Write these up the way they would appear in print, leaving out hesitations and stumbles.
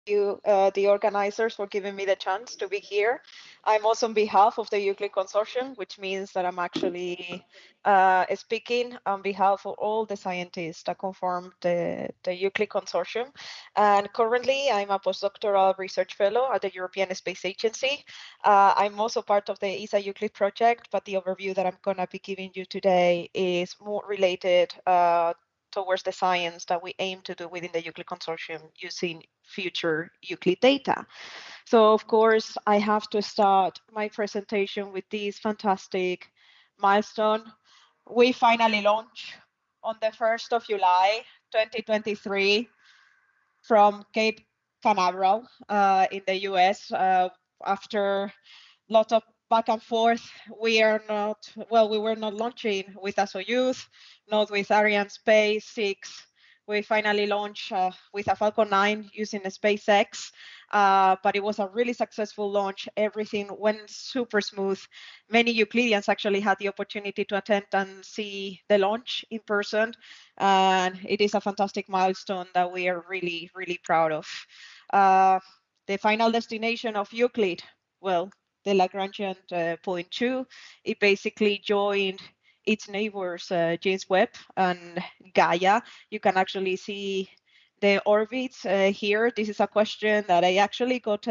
you, the organizers, for giving me the chance to be here. I'm also on behalf of the EUCLID Consortium, which means that I'm actually speaking on behalf of all the scientists that conform the EUCLID Consortium. And currently, I'm a postdoctoral research fellow at the European Space Agency. I'm also part of the ESA EUCLID project, but the overview that I'm going to be giving you today is more related towards the science that we aim to do within the EUCLID Consortium using future EUCLID data. So of course, I have to start my presentation with this fantastic milestone. We finally launched on the 1st of July, 2023 from Cape Canaveral in the US after lots of back and forth. We were not launching with a Soyuz, not with Ariane Space 6. We finally launched with a Falcon 9 using SpaceX, but it was a really successful launch. Everything went super smooth. Many Euclideans actually had the opportunity to attend and see the launch in person, and it is a fantastic milestone that we are really, really proud of. The final destination of Euclid, well, the Lagrangian point 2, it basically joined its neighbors, James Webb and Gaia. You can actually see the orbits here. This is a question that I actually got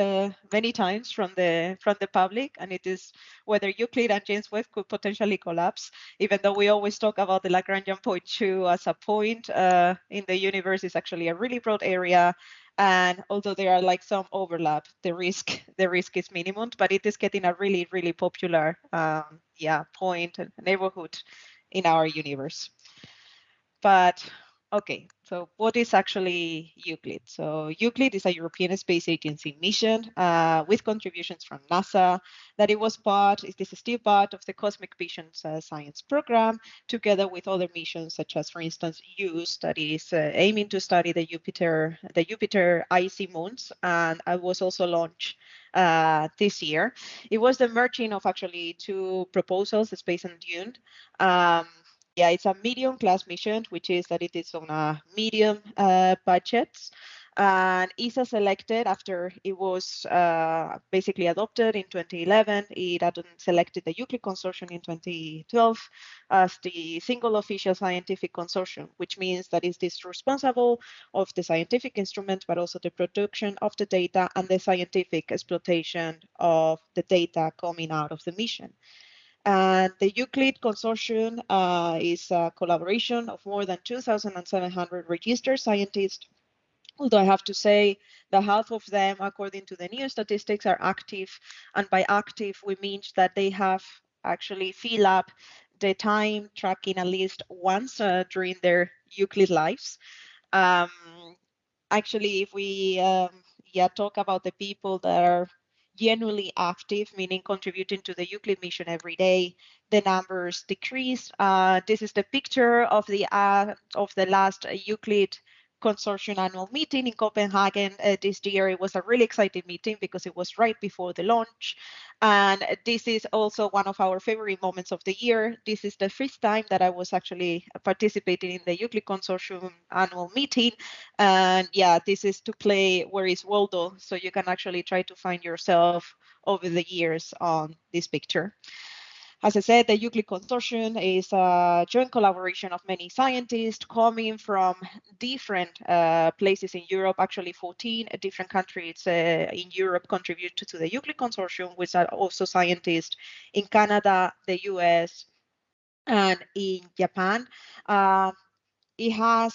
many times from the public, and it is whether Euclid and James Webb could potentially collapse. Even though we always talk about the Lagrangian point 2 as a point in the universe, is actually a really broad area. And although there are like some overlap, the risk is minimum, but it is getting a really, really popular point and neighborhood in our universe. But okay, so what is actually EUCLID? So EUCLID is a European Space Agency mission with contributions from NASA. That it was this is still part of the Cosmic Visions Science Program, together with other missions such as, for instance, EUCLID, that is aiming to study the Jupiter icy moons, and it was also launched this year. It was the merging of actually two proposals, the Space and Dune. Yeah, it's a medium class mission, which is that it is on a medium budget. And ESA selected after it was basically adopted in 2011. It had selected the EUCLID Consortium in 2012 as the single official scientific consortium, which means that it is responsible of the scientific instrument, but also the production of the data and the scientific exploitation of the data coming out of the mission. And the EUCLID Consortium is a collaboration of more than 2,700 registered scientists, although I have to say that half of them, according to the new statistics, are active. And by active, we mean that they have actually filled up the time tracking at least once during their EUCLID lives. Actually, if we talk about the people that are genuinely active, meaning contributing to the EUCLID mission every day, the numbers decrease. This is the picture of the last EUCLID Consortium annual meeting in Copenhagen this year. It was a really exciting meeting because it was right before the launch. And this is also one of our favorite moments of the year. This is the first time that I was actually participating in the EUCLID Consortium annual meeting. And yeah, this is to play Where is Waldo? So you can actually try to find yourself over the years on this picture. As I said, the EUCLID Consortium is a joint collaboration of many scientists coming from different places in Europe. Actually, 14 different countries in Europe contribute to the EUCLID Consortium, which are also scientists in Canada, the US, and in Japan. It has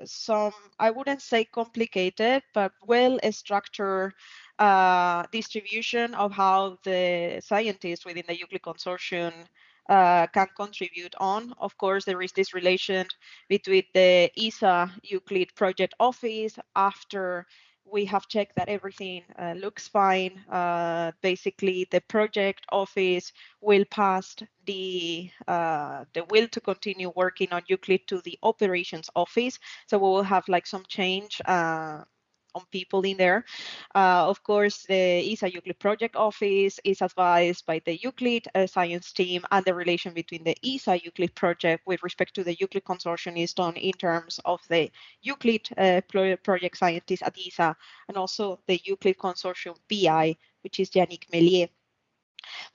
some, I wouldn't say complicated, but well-structured distribution of how the scientists within the EUCLID Consortium can contribute on. Of course, there is this relation between the ESA EUCLID project office. After we have checked that everything looks fine, basically the project office will pass the will to continue working on EUCLID to the operations office. So we will have like some change people in there. Of course, the ESA Euclid project office is advised by the Euclid science team, and the relation between the ESA Euclid project with respect to the Euclid consortium is done in terms of the Euclid project scientists at ESA, and also the Euclid consortium PI, which is Yannick Mellier.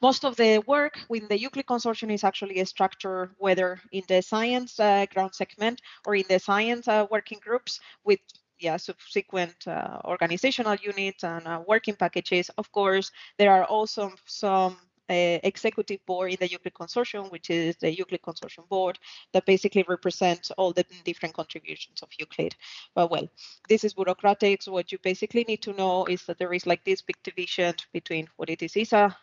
Most of the work within the Euclid consortium is actually structured whether in the science ground segment or in the science working groups with subsequent organizational units and working packages. Of course, there are also some executive board in the Euclid consortium, which is the Euclid consortium board, that basically represents all the different contributions of Euclid. But well, this is bureaucratic. So what you basically need to know is that there is like this big division between what it is ESA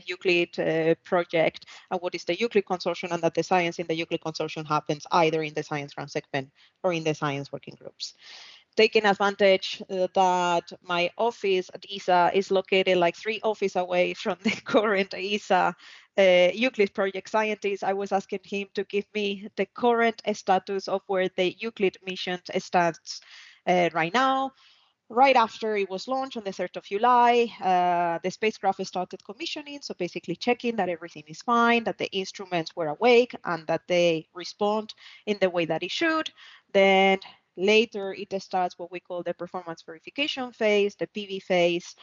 Euclid project and what is the Euclid consortium, and that the science in the Euclid consortium happens either in the science ground segment or in the science working groups. Taking advantage that my office at ESA is located like 3 offices away from the current ESA Euclid project scientist, I was asking him to give me the current status of where the Euclid mission stands right now. Right after it was launched on the 3rd of July, the spacecraft started commissioning, so basically checking that everything is fine, that the instruments were awake, and that they respond in the way that it should. Then later, it starts what we call the performance verification phase, the PV phase.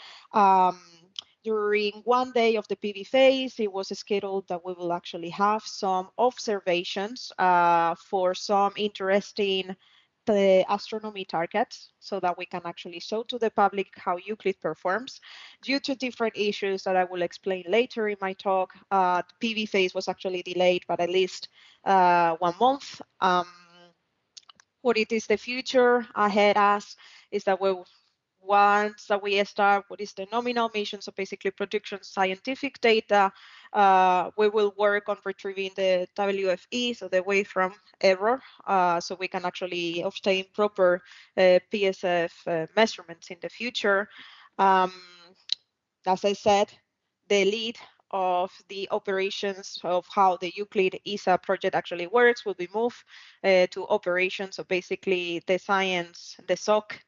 During one day of the PV phase, it was scheduled that we will actually have some observations for some interesting the astronomy targets so that we can actually show to the public how Euclid performs. Due to different issues that I will explain later in my talk, the PV phase was actually delayed by at least 1 month. What it is the future ahead us is that once that we start what is the nominal mission, so basically production scientific data, we will work on retrieving the WFE, so the wave from error, so we can actually obtain proper PSF measurements in the future. As I said, the lead of the operations of how the Euclid ESA project actually works will be moved to operations. So basically the science, the SOC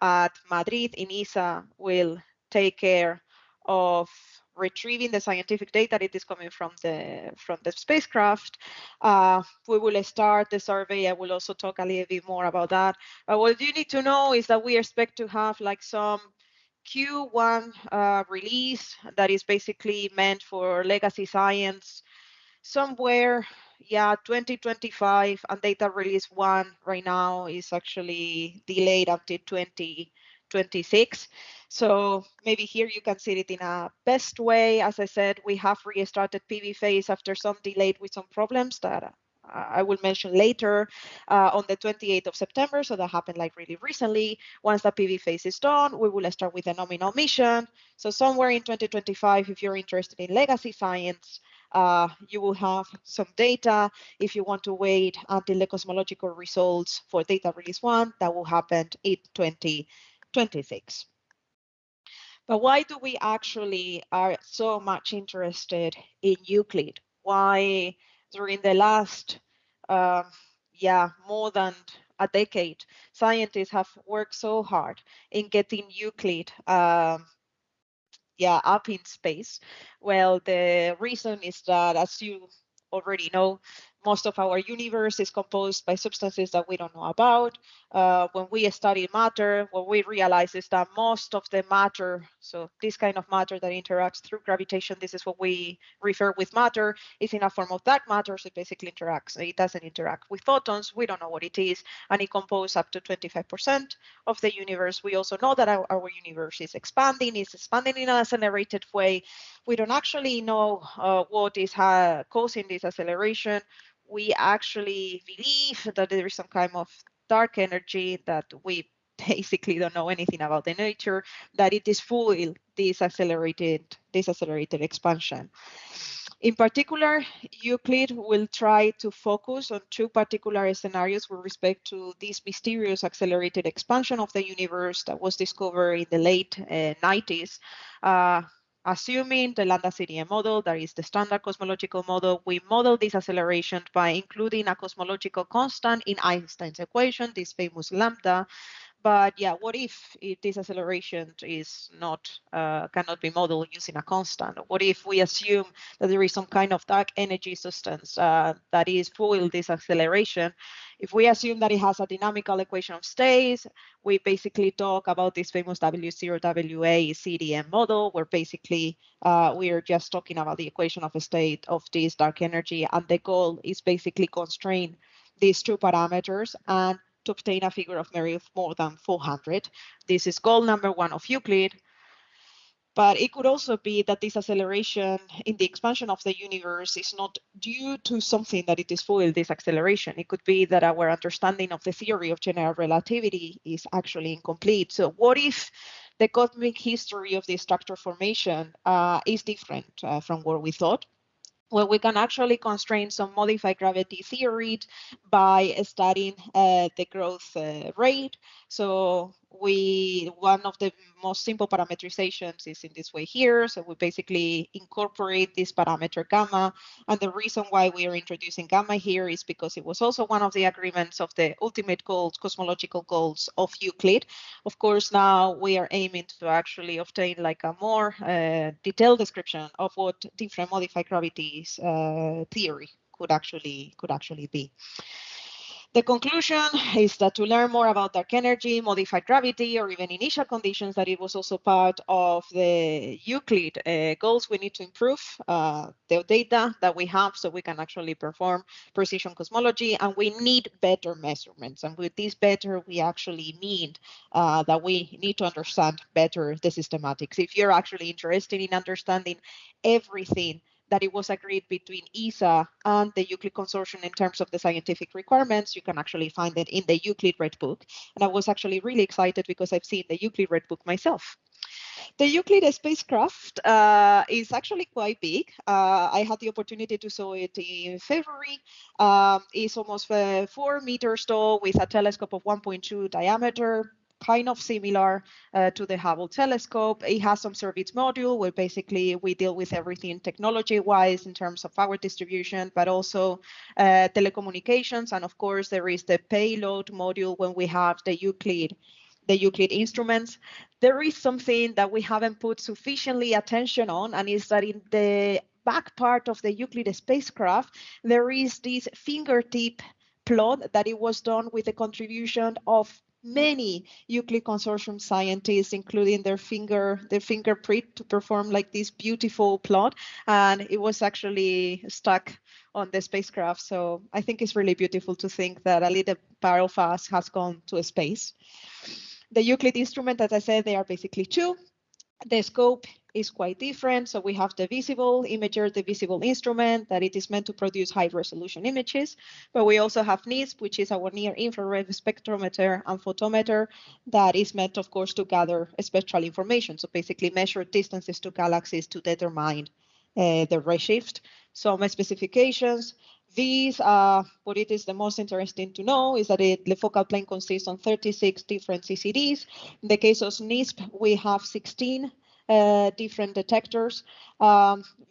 at Madrid in ESA will take care of retrieving the scientific data that is coming from the spacecraft. We will start the survey. I will also talk a little bit more about that. What you need to know is that we expect to have like some Q1 release that is basically meant for legacy science somewhere, 2025, and data release 1 right now is actually delayed up to 2026. So maybe here you can see it in a best way. As I said, we have restarted PV phase after some delayed with some problems that I will mention later on the 28th of September. So that happened like really recently. Once the PV phase is done, we will start with a nominal mission. So somewhere in 2025, if you're interested in legacy science, you will have some data. If you want to wait until the cosmological results for data release 1, that will happen in 2026. But why do we actually are so much interested in Euclid? Why during the last, more than a decade, scientists have worked so hard in getting Euclid up in space? Well, the reason is that, as you already know, most of our universe is composed by substances that we don't know about. When we study matter, what we realize is that most of the matter, so this kind of matter that interacts through gravitation, this is what we refer with matter, is in a form of dark matter, so it basically interacts. It doesn't interact with photons. We don't know what it is, and it composes up to 25% of the universe. We also know that our universe is expanding in an accelerated way. We don't actually know what is causing this acceleration. We actually believe that there is some kind of dark energy that we basically don't know anything about the nature, that it is fueling this accelerated expansion. In particular, Euclid will try to focus on 2 particular scenarios with respect to this mysterious accelerated expansion of the universe that was discovered in the late 90s. Assuming the Lambda-CDM model, that is the standard cosmological model, we model this acceleration by including a cosmological constant in Einstein's equation, this famous lambda. But yeah, what if this acceleration is not cannot be modeled using a constant? What if we assume that there is some kind of dark energy substance that is fuel this acceleration? If we assume that it has a dynamical equation of states, we basically talk about this famous W0 WA CDM model, where basically we are just talking about the equation of a state of this dark energy, and the goal is basically constrain these two parameters and to obtain a figure of merit of more than 400. This is goal number one of Euclid. But it could also be that this acceleration in the expansion of the universe is not due to something that it is full this acceleration. It could be that our understanding of the theory of general relativity is actually incomplete. So what if the cosmic history of the structure formation is different from what we thought? Well, we can actually constrain some modified gravity theory by studying the growth rate. So one of the most simple parameterizations is in this way here. So we basically incorporate this parameter gamma. And the reason why we are introducing gamma here is because it was also one of the agreements of the ultimate goals, cosmological goals of Euclid. Of course, now we are aiming to actually obtain like a more detailed description of what different modified gravities theory could actually be. The conclusion is that to learn more about dark energy, modified gravity, or even initial conditions, that it was also part of the Euclid goals. We need to improve the data that we have so we can actually perform precision cosmology, and we need better measurements. And with this better, we actually need that we need to understand better the systematics. If you're actually interested in understanding everything that it was agreed between ESA and the Euclid Consortium in terms of the scientific requirements, you can actually find it in the Euclid Red Book. And I was actually really excited because I've seen the Euclid Red Book myself. The Euclid spacecraft is actually quite big. I had the opportunity to saw it in February. It's almost 4 meters tall with a telescope of 1.2 diameter, kind of similar to the Hubble telescope. It has some service module where basically we deal with everything technology-wise in terms of power distribution, but also telecommunications. And of course, there is the payload module when we have the Euclid instruments. There is something that we haven't put sufficiently attention on, and is that in the back part of the Euclid spacecraft, there is this fingertip plot that it was done with the contribution of many Euclid Consortium scientists, including their fingerprint to perform like this beautiful plot. And it was actually stuck on the spacecraft. So I think it's really beautiful to think that a little part of us has gone to space. The Euclid instrument, as I said, they are basically two. The scope is quite different. So we have the visible imager, the visible instrument, that it is meant to produce high resolution images. But we also have NISP, which is our near infrared spectrometer and photometer, that is meant, of course, to gather spectral information. So basically measure distances to galaxies to determine the redshift. Some specifications. These, what it is the most interesting to know is that the focal plane consists on 36 different CCDs. In the case of NISP, we have 16 different detectors.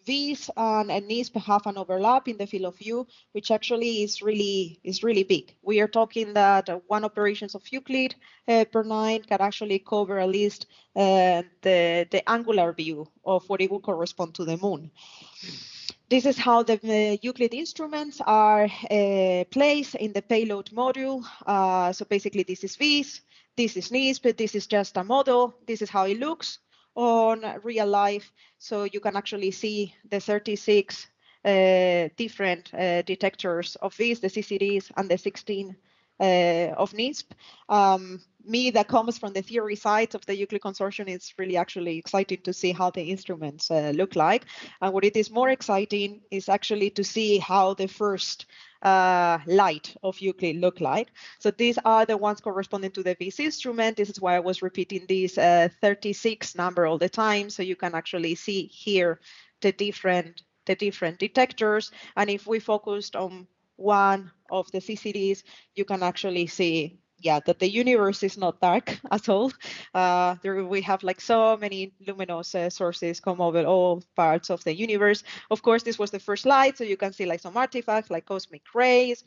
These and NISP have an overlap in the field of view, which actually is really big. We are talking that one operations of Euclid per night can actually cover at least the angular view of what it would correspond to the moon. This is how the Euclid instruments are placed in the payload module. So basically this is VIS, this is NISP, this is just a model. This is how it looks on real life. So you can actually see the 36 different detectors of VIS, the CCDs, and the 16 of NISP. Me that comes from the theory side of the Euclid Consortium, it's really actually exciting to see how the instruments look like. And what it is more exciting is actually to see how the first light of Euclid look like. So these are the ones corresponding to the VIS instrument. This is why I was repeating this 36 number all the time. So you can actually see here the different detectors. And if we focused on one of the CCDs, you can actually see, yeah, that the universe is not dark at all. There we have like so many luminous sources come over all parts of the universe. Of course, this was the first light, so you can see like some artifacts like cosmic rays.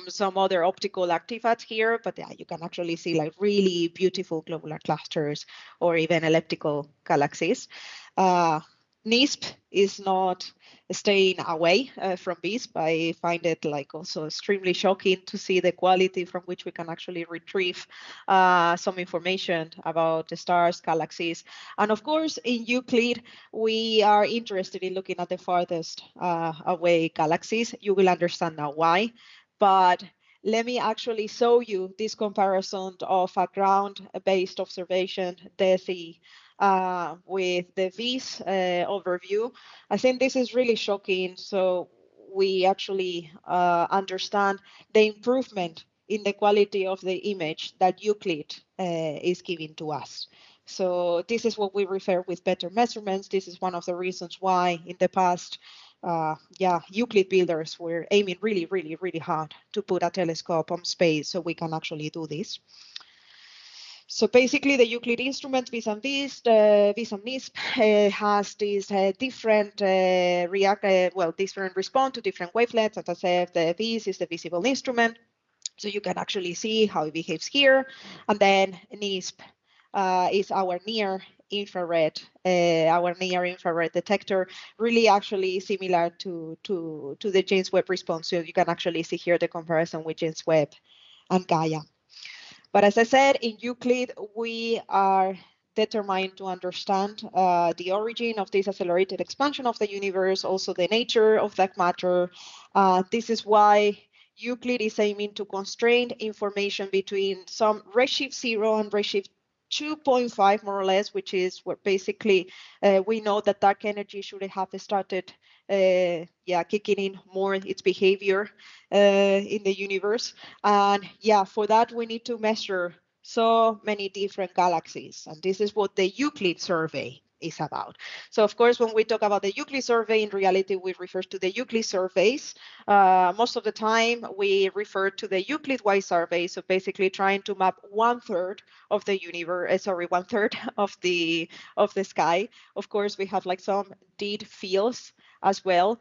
some other optical artifacts here, but yeah, you can actually see like really beautiful globular clusters or even elliptical galaxies. Uh, NISP is not staying away from BISP. I find it like also extremely shocking to see the quality from which we can actually retrieve some information about the stars, galaxies. And of course, in Euclid, we are interested in looking at the farthest away galaxies. You will understand now why. But let me actually show you this comparison of a ground-based observation, DESI, with the VIS overview. I think this is really shocking. So we actually understand the improvement in the quality of the image that Euclid is giving to us. So this is what we refer with better measurements. This is one of the reasons why in the past Euclid builders were aiming really hard to put a telescope on space so we can actually do this. So basically, the Euclid instrument vis and NISP has these different different response to different wavelengths. As I said, the VIS is the visible instrument, so you can actually see how it behaves here, and then NISP is our near infrared detector, really actually similar to the James Webb response. So you can actually see here the comparison with James Webb and Gaia. But as I said, in Euclid, we are determined to understand the origin of this accelerated expansion of the universe, also the nature of dark matter. This is why Euclid is aiming to constrain information between some redshift 0 and redshift 2.5, more or less, which is where basically we know that dark energy should have started kicking in more its behavior in the universe. And yeah, for that, we need to measure so many different galaxies. And this is what the Euclid survey is about. So of course, when we talk about the Euclid survey, in reality, we refer to the Euclid surveys. Most of the time, we refer to the Euclid-wide survey. So basically trying to map 1/3 of the universe, 1/3 of the sky. Of course, we have like some deep fields as well.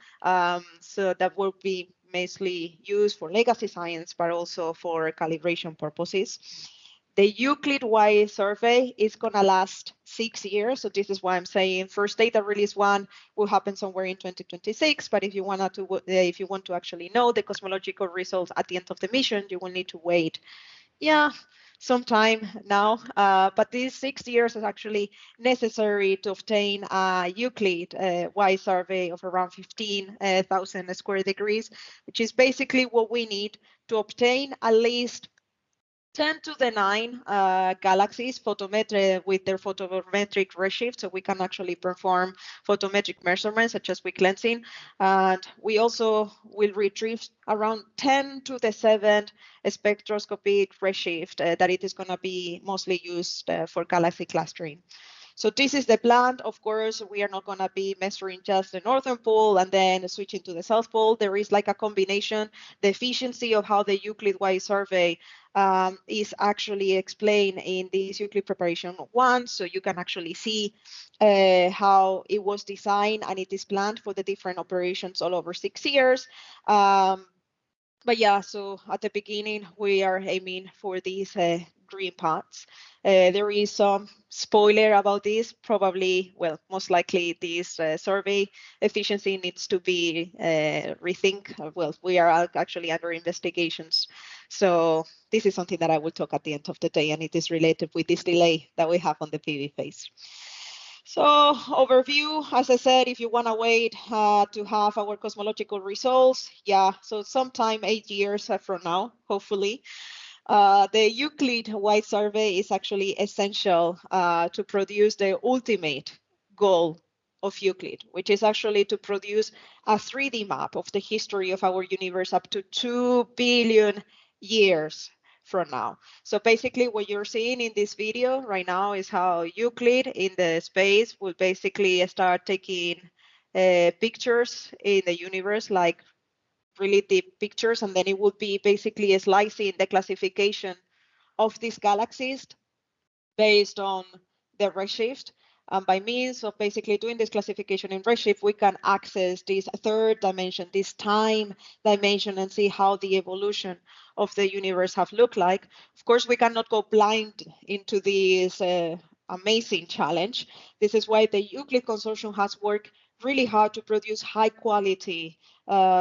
So that will be mostly used for legacy science, but also for calibration purposes. The Euclid-wide survey is going to last 6 years. So this is why I'm saying first data release 1 will happen somewhere in 2026. But if you want to actually know the cosmological results at the end of the mission, you will need to wait some time now, but these 6 years is actually necessary to obtain a Euclid-wide survey of around 15,000 square degrees, which is basically what we need to obtain at least 10 to the 9 galaxies with their photometric redshift, so we can actually perform photometric measurements such as weak lensing. And we also will retrieve around 10 to the 7 spectroscopic redshift that it is going to be mostly used for galaxy clustering. So this is the plan. Of course, we are not going to be measuring just the northern pole and then switching to the south pole. There is like a combination. The efficiency of how the Euclid-wide survey is actually explained in this Euclid preparation 1. So you can actually see how it was designed and it is planned for the different operations all over 6 years. But yeah, so at the beginning, we are aiming for these green parts. There is some spoiler about this. Probably, well, most likely this survey efficiency needs to be rethink. Well, we are actually under investigations. So this is something that I will talk at the end of the day, and it is related with this delay that we have on the PV phase. So overview, as I said, if you want to wait to have our cosmological results, so sometime 8 years from now, hopefully. The Euclid-wide survey is actually essential to produce the ultimate goal of Euclid, which is actually to produce a 3D map of the history of our universe up to 2 billion years from now. So basically what you're seeing in this video right now is how Euclid in the space will basically start taking pictures in the universe, like really deep pictures, and then it would be basically slicing the classification of these galaxies based on the redshift. And by means of basically doing this classification in Redshift, we can access this third dimension, this time dimension, and see how the evolution of the universe have looked like. Of course, we cannot go blind into this amazing challenge. This is why the Euclid Consortium has worked really hard to produce high quality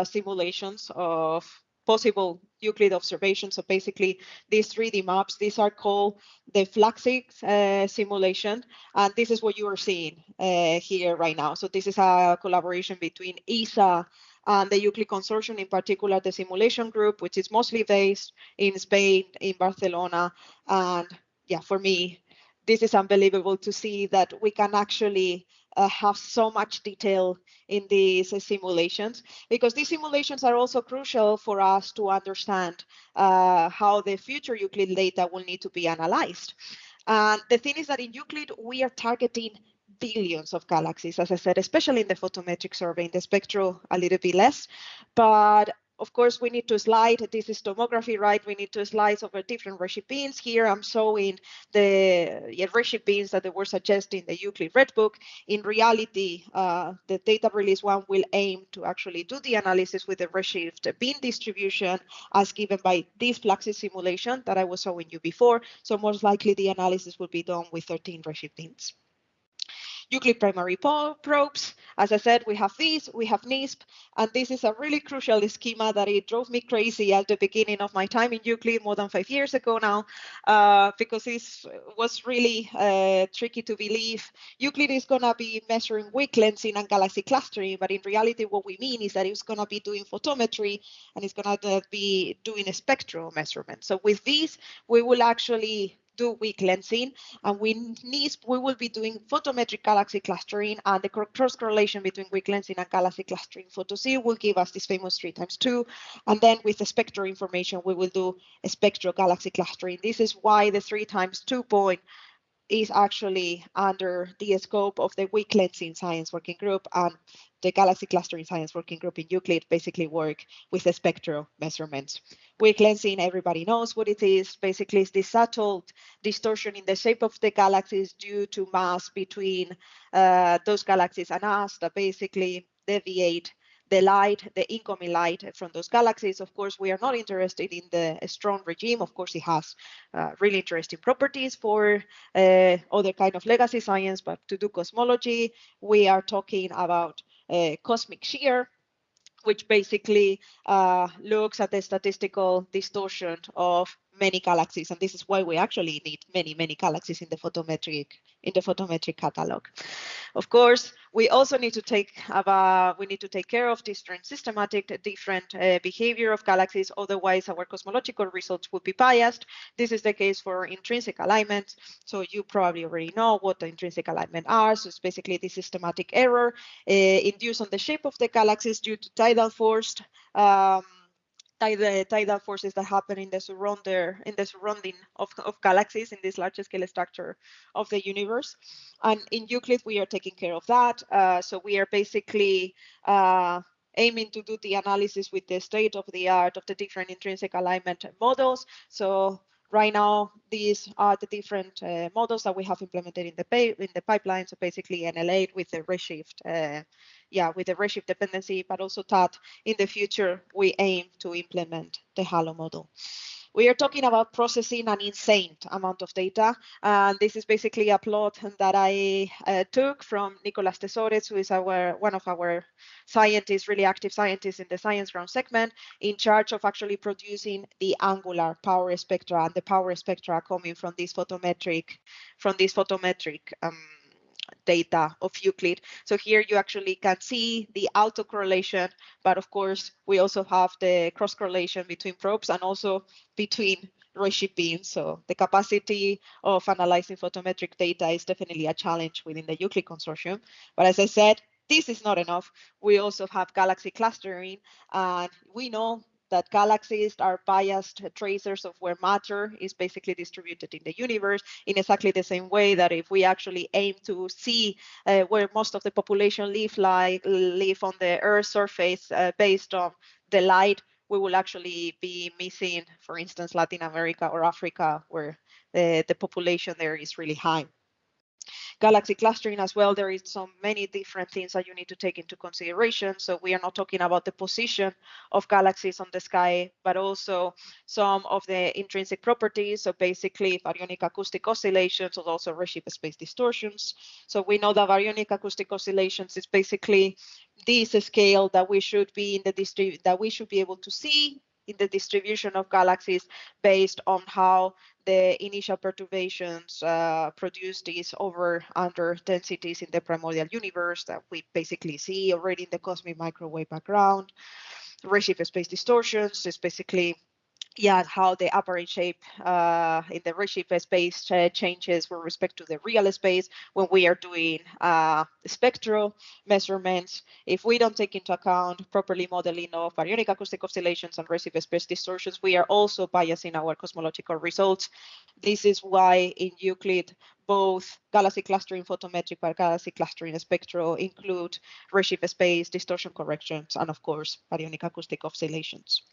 simulations of possible Euclid observations. So basically these 3D maps, these are called the Flaxix simulation. And this is what you are seeing here right now. So this is a collaboration between ESA and the Euclid Consortium, in particular the simulation group, which is mostly based in Spain, in Barcelona. And yeah, for me, this is unbelievable to see that we can actually have so much detail in these simulations, because these simulations are also crucial for us to understand how the future Euclid data will need to be analyzed. And the thing is that in Euclid, we are targeting billions of galaxies, as I said, especially in the photometric survey, in the spectral a little bit less. But of course, we need to slide. This is tomography, right? We need to slice over different redshift beams. Here I'm showing the redshift beams that they were suggesting in the Euclid Red Book. In reality, the data release one will aim to actually do the analysis with the redshift beam distribution as given by this Flaxix simulation that I was showing you before. So most likely the analysis will be done with 13 redshift beams. Euclid primary probes. As I said, we have these, we have NISP, and this is a really crucial schema that it drove me crazy at the beginning of my time in Euclid more than 5 years ago now, because this was really tricky to believe. Euclid is going to be measuring weak lensing and galaxy clustering, but in reality, what we mean is that it's going to be doing photometry and it's going to be doing a spectral measurement. So with these, we will actually do weak lensing, and with NISP, we will be doing photometric galaxy clustering, and the cross correlation between weak lensing and galaxy clustering photo C will give us this famous 3x2. And then with the spectral information, we will do a spectral galaxy clustering. This is why the 3x2 point is actually under the scope of the weak lensing science working group, and the galaxy clustering science working group in Euclid basically work with the spectral measurements. Weak lensing, everybody knows what it is. Basically, it's this subtle distortion in the shape of the galaxies due to mass between those galaxies and us that basically deviate the light, the incoming light from those galaxies. Of course, we are not interested in the strong regime. Of course, it has really interesting properties for other kind of legacy science, but to do cosmology, we are talking about cosmic shear, which basically looks at the statistical distortion of many galaxies, and this is why we actually need many galaxies in the photometric catalog. Of course, we also need to take care of different systematic, different behavior of galaxies. Otherwise, our cosmological results would be biased. This is the case for intrinsic alignments. So you probably already know what the intrinsic alignment are. So it's basically the systematic error induced on the shape of the galaxies due to tidal force. Tidal forces that happen in the surrounding of galaxies in this large scale structure of the universe. And in Euclid, we are taking care of that. So we are basically aiming to do the analysis with the state of the art of the different intrinsic alignment models. So right now, these are the different models that we have implemented in the pipeline. So basically NL8 with the redshift, with the redshift dependency, but also that in the future, we aim to implement the Halo model. We are talking about processing an insane amount of data. And this is basically a plot that I took from Nicolas Tesores, who is one of our scientists, really active scientists in the science ground segment, in charge of actually producing the angular power spectra, and the power spectra coming from this photometric data of Euclid. So here you actually can see the autocorrelation, but of course we also have the cross correlation between probes and also between redshift beams. So the capacity of analyzing photometric data is definitely a challenge within the Euclid consortium. But as I said, this is not enough. We also have galaxy clustering, and we know that galaxies are biased tracers of where matter is basically distributed in the universe, in exactly the same way that if we actually aim to see where most of the population live on the Earth's surface based on the light, we will actually be missing, for instance, Latin America or Africa, where the population there is really high. Galaxy clustering as well, there is so many different things that you need to take into consideration. So we are not talking about the position of galaxies on the sky, but also some of the intrinsic properties. So basically baryonic acoustic oscillations, and also redshift space distortions. So we know that baryonic acoustic oscillations is basically this scale that we should be in the that we should be able to see in the distribution of galaxies based on how the initial perturbations produce these over under densities in the primordial universe that we basically see already in the cosmic microwave background. Redshift space distortions is basically how the apparent shape in the redshift space changes with respect to the real space when we are doing spectral measurements. If we don't take into account properly modeling of baryonic acoustic oscillations and redshift space distortions, we are also biasing our cosmological results. This is why in Euclid, both galaxy clustering photometric and galaxy clustering spectral include redshift space distortion corrections and, of course, baryonic acoustic oscillations.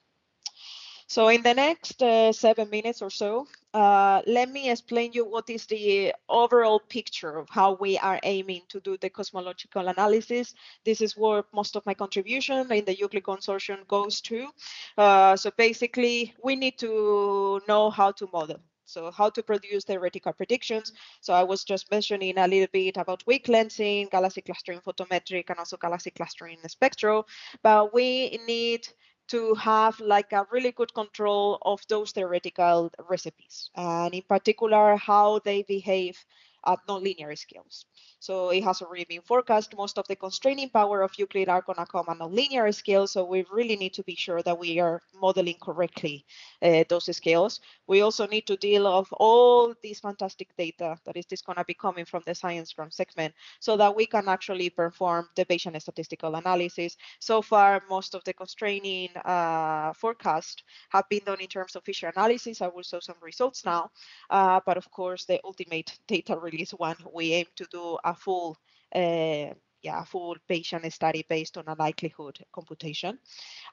So in the next 7 minutes or so, let me explain you what is the overall picture of how we are aiming to do the cosmological analysis. This is where most of my contribution in the EUCLID consortium goes to. So basically, we need to know how to model. So how to produce theoretical predictions. So I was just mentioning a little bit about weak lensing, galaxy clustering photometric, and also galaxy clustering spectral. But we need to have like a really good control of those theoretical recipes, and in particular how they behave at nonlinear scales. So it has already been forecast most of the constraining power of Euclid are going to come at nonlinear scale, so we really need to be sure that we are modeling correctly those scales. We also need to deal with all these fantastic data that is going to be coming from the science ground segment so that we can actually perform the Bayesian statistical analysis. So far, most of the constraining forecast have been done in terms of Fisher analysis. I will show some results now, but of course, the ultimate data release one, we aim to do a full full Bayesian study based on a likelihood computation.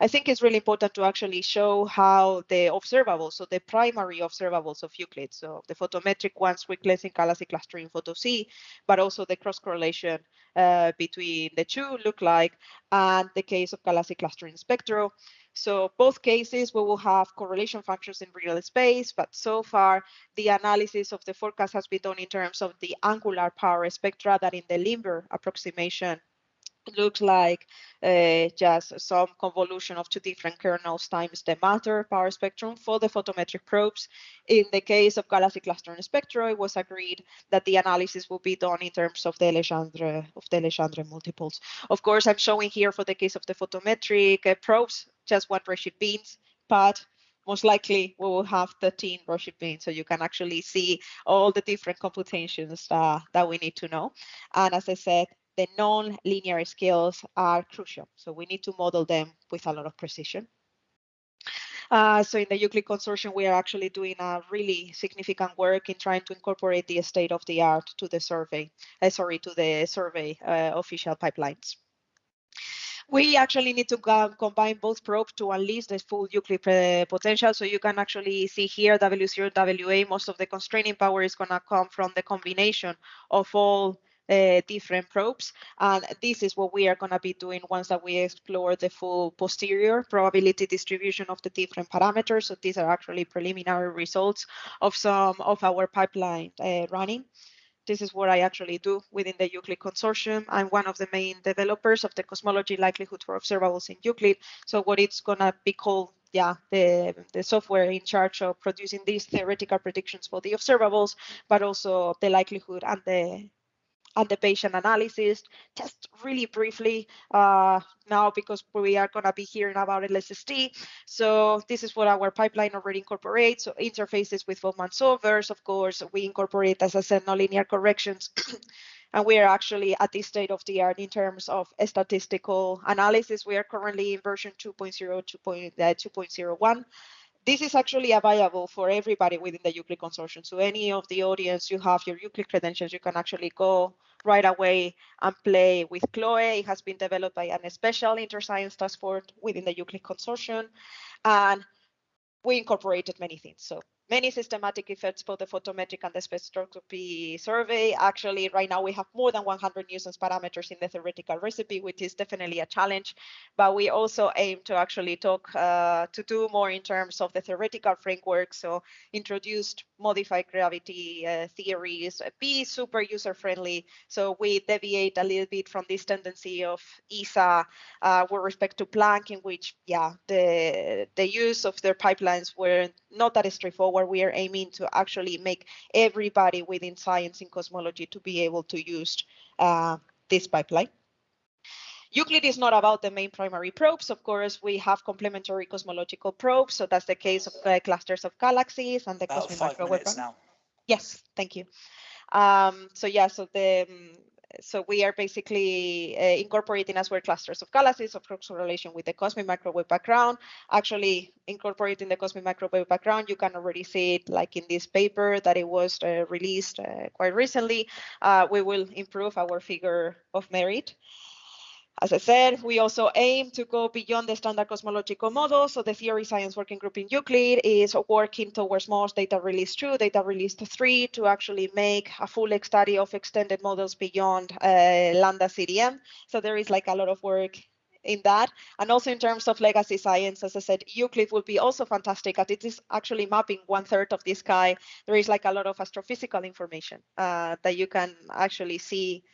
I think it's really important to actually show how the observables, so the primary observables of Euclid, so the photometric ones, weak lensing, galaxy clustering, photo C, but also the cross correlation between the two look like, and the case of galaxy clustering spectral. So both cases, we will have correlation functions in real space, but so far the analysis of the forecast has been done in terms of the angular power spectra that in the limber approximation looks like just some convolution of two different kernels times the matter power spectrum for the photometric probes. In the case of galaxy clustering spectra, it was agreed that the analysis will be done in terms of the Legendre multiples. Of course, I'm showing here for the case of the photometric probes just one redshift beams, but most likely we will have 13 redshift beams, so you can actually see all the different computations that we need to know. And as I said, the non-linear scales are crucial. So we need to model them with a lot of precision. So in the Euclid consortium, we are actually doing a really significant work in trying to incorporate the state of the art to the survey, to the survey official pipelines. We actually need to combine both probes to unleash the full Euclid potential. So you can actually see here W0, WA, most of the constraining power is going to come from the combination of all different probes. And this is what we are going to be doing once that we explore the full posterior probability distribution of the different parameters. So these are actually preliminary results of some of our pipeline running. This is what I actually do within the Euclid consortium. I'm one of the main developers of the cosmology likelihood for observables in Euclid. So what it's going to be called, the software in charge of producing these theoretical predictions for the observables, but also the likelihood and the Bayesian analysis. Just really briefly now, because we are going to be hearing about LSST. So this is what our pipeline already incorporates. So interfaces with Volkmann solvers, of course, we incorporate, as I said, nonlinear corrections. And we are actually at this state of the art in terms of statistical analysis. We are currently in version 2.0, 2.01. This is actually available for everybody within the Euclid consortium. So any of the audience, you have your Euclid credentials, you can actually go right away and play with Chloe. It has been developed by a special interscience task force within the Euclid consortium. And we incorporated many things. So many systematic effects, both the photometric and the spectroscopy survey. Actually, right now we have more than 100 nuisance parameters in the theoretical recipe, which is definitely a challenge. But we also aim to actually talk to do more in terms of the theoretical framework. So introduced modified gravity theories, be super user-friendly. So we deviate a little bit from this tendency of ESA with respect to Planck, in which, yeah, the use of their pipelines were not that straightforward. We are aiming to actually make everybody within science and cosmology to be able to use this pipeline. Euclid is not about the main primary probes. Of course, we have complementary cosmological probes. So that's the case of clusters of galaxies and the About cosmic 5 microwave. minutes now. Yes, thank you. So we are basically incorporating as well clusters of galaxies of close correlation with the cosmic microwave background. Actually, incorporating the cosmic microwave background, you can already see it like in this paper that it was released quite recently. We will improve our figure of merit. As I said, we also aim to go beyond the standard cosmological model. So the theory science working group in Euclid is working towards MOS data release 2, data release 3 to actually make a full study of extended models beyond lambda CDM. So there is like a lot of work in that. And also in terms of legacy science, as I said, Euclid will be also fantastic as it is actually mapping 1/3 of the sky. There is like a lot of astrophysical information that you can actually see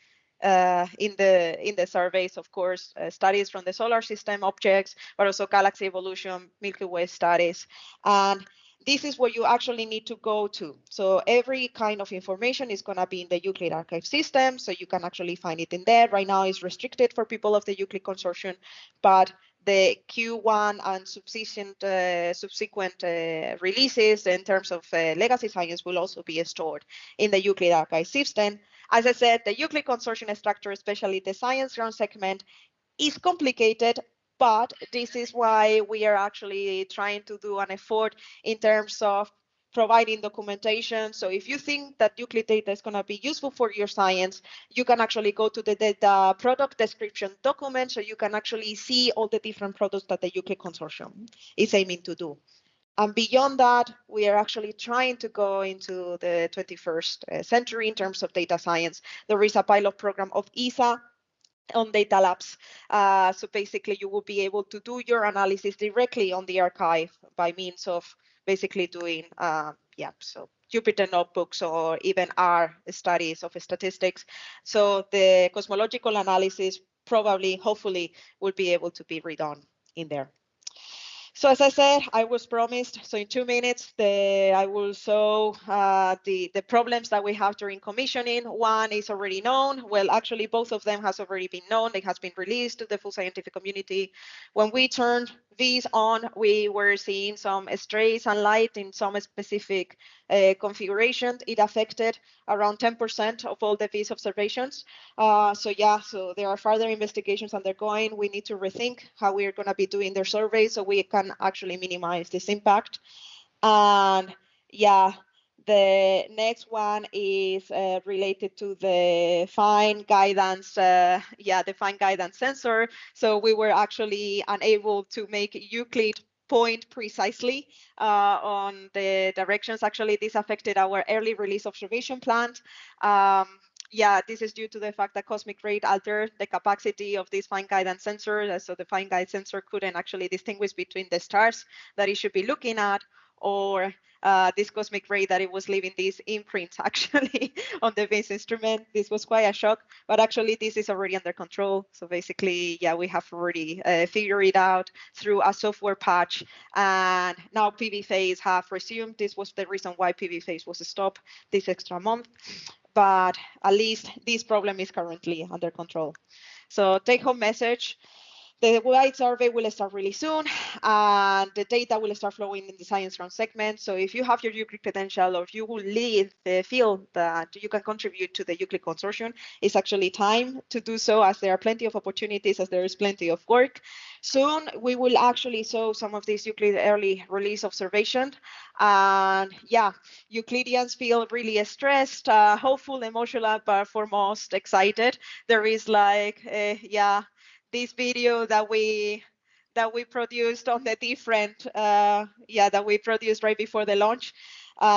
in the surveys, of course, studies from the solar system objects, but also galaxy evolution, Milky Way studies. And this is where you actually need to go to. So every kind of information is going to be in the Euclid archive system. So you can actually find it in there. Right now it's restricted for people of the Euclid consortium, but the Q1 and subsequent releases in terms of legacy science will also be stored in the Euclid archive system. As I said, the Euclid consortium structure, especially the science ground segment, is complicated, but this is why we are actually trying to do an effort in terms of providing documentation. So if you think that Euclid data is going to be useful for your science, you can actually go to the data product description document, so you can actually see all the different products that the Euclid consortium is aiming to do. And beyond that, we are actually trying to go into the 21st century in terms of data science. There is a pilot program of ESA on data labs. So basically, you will be able to do your analysis directly on the archive by means of basically doing, so Jupyter notebooks or even R studies of statistics. So the cosmological analysis probably, hopefully, will be able to be redone in there. So as I said, I was promised, so in 2 minutes, I will show the problems that we have during commissioning. One is already known. Well, actually, both of them has already been known. It has been released to the full scientific community. When we turned these on, we were seeing some strays and light in some specific configurations. It affected around 10% of all the VIS observations. So there are further investigations undergoing. We need to rethink how we are going to be doing their surveys so we can actually minimize this impact. And yeah, the next one is related to the fine guidance, the fine guidance sensor. So we were actually unable to make Euclid point precisely on the directions. Actually, this affected our early release observation plan. This is due to the fact that cosmic ray altered the capacity of this fine guidance sensor. So the fine guidance sensor couldn't actually distinguish between the stars that it should be looking at or this cosmic ray that it was leaving these imprints actually on the base instrument. This was quite a shock, but actually this is already under control. So basically, we have already figured it out through a software patch, and now PV phase have resumed. This was the reason why PV phase was stopped this extra month, but at least this problem is currently under control. So take home message. The wide survey will start really soon, and the data will start flowing in the science round segment. So if you have your Euclid credential, or if you will feel that you can contribute to the Euclid consortium, it's actually time to do so, as there are plenty of opportunities, as there is plenty of work. Soon, we will actually show some of these Euclid early release observation. And Euclideans feel really stressed, hopeful, emotional, but for most excited. There is like, this video that we produced on the different that we produced right before the launch.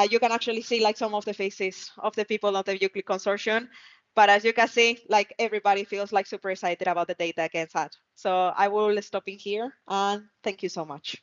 You can actually see like some of the faces of the people of the Euclid consortium. But as you can see, like everybody feels like super excited about the data against that. So I will stop in here and thank you so much.